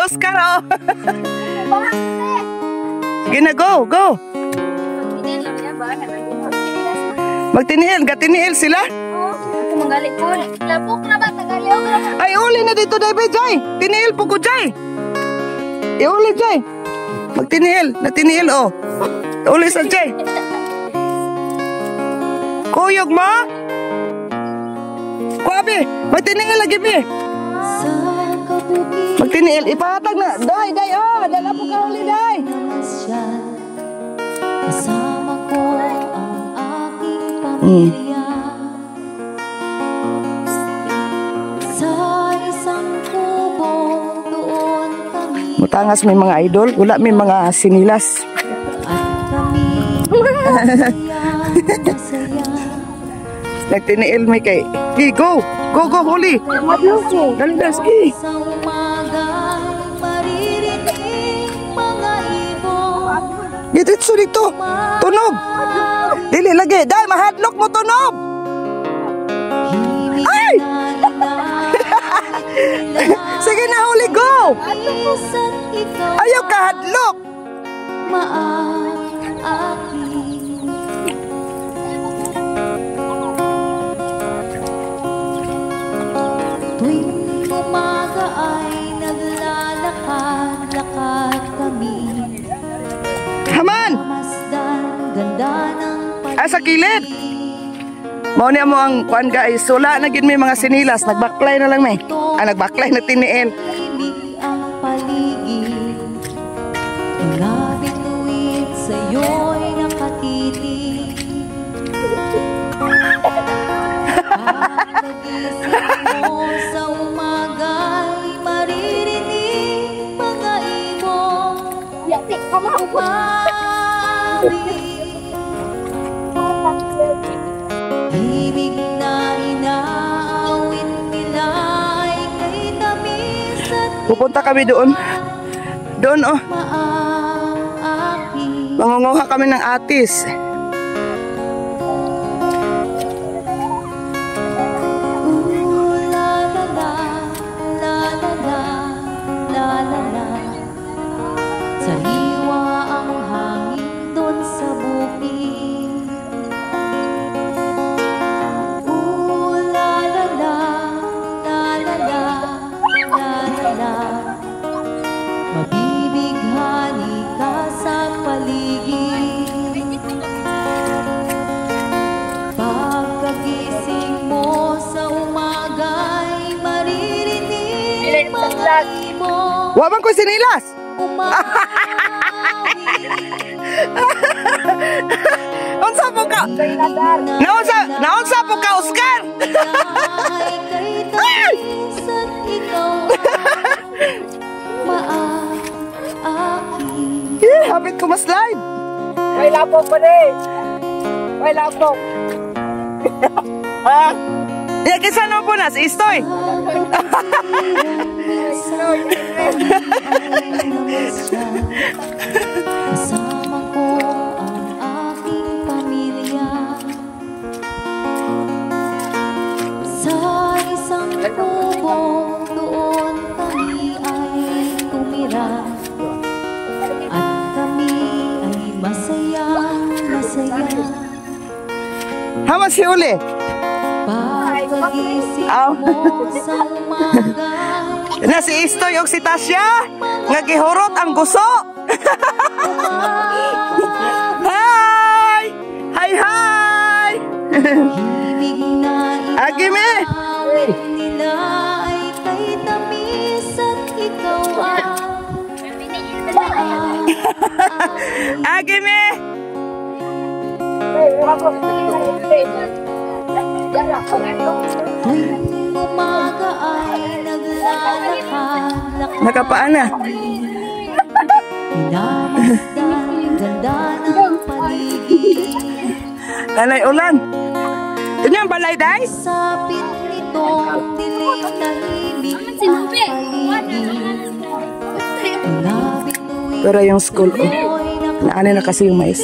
Oscar, oh. Sige na, go, go. Magtinihil, gatinihil sila. Manggalit po. Labok na ba? Tagaliw. Ay, uli na dito, David, Jay. Tinihil po ko, Jay. Iuli, Jay. Magtinihil, natinihil, oh. Uli sa Jay. Kuyog mo? Kuwabi, magtinihil lagi, Bi. Magtinihil, ipahatag na. Day, day, oh. Dala po ka uli, day. Kasama ko ang aking pamilya. Sa isang kubong doon kami. Mutangas may mga idol, wala may mga sinilas. At kami masaya. Nagtiniil may kay. Hey, go! Go, go, huli! Dali na, sige! Sa umaga maririnig mga ibon. Dito, dito! Tunog! Dili, lagi! Dahil mahadlok mo tunog! Ay! Sige na, huli, go! Ayaw ka hadlok! Tuwing umaga ay naglalakad-lakad kami. Haman! Ganda ng Ay, sa kilid! Mauna mo ang kuan guys. Sula na gid may mga sinilas. Nagbaklay na lang may. Nagbaklay na tiniil. ang paligid. Mga bituin sa'yo'y nakatitig. Pag-nagising mo sa umaga'y maririnig mga ibon. Himig na inaawit nila ay kay tamis at Pupunta kami doon. Doon, oh. maaakit. Mangunguha kami ng atis. La la la, la la la, la la la. Sariwa ang hangin doon sa bukid. La la la, la la la, la la la. Mabibighani ka sa paligid. Pagkagising mo sa umaga'y maririnig mga ibon. Waman ko sinilas! Unsa po ka? Naunsa po ka, Oscar? Habit ko ma-slide. May lapok pa rin. May lapok. Ha? Ya, kisa no po na, si Istoy. Kasama ko ang aking pamilya. Sa isang kubong doon kami ay tumira. At kami ay masaya, masaya. Haman si Uli. Pagkagising Aw. mo sa umaga. Na si Istoy o si Tasya. Nga gihurot ang guso. Hi! Hi, hi! Himig na Agime! inaawit nila ay kay tamis at ikaw ang Agime! tuwing umaga ay naglalakad-lakad. Nakapaan na. Pinamasdan, ganda ng paligid. Nanay ulan. Ito yung balay, day? Sapit nitong dilim na himig ang paligid. Mga bituin Pero yung school, oh. sa'yo'y Naano na kasi yung mais.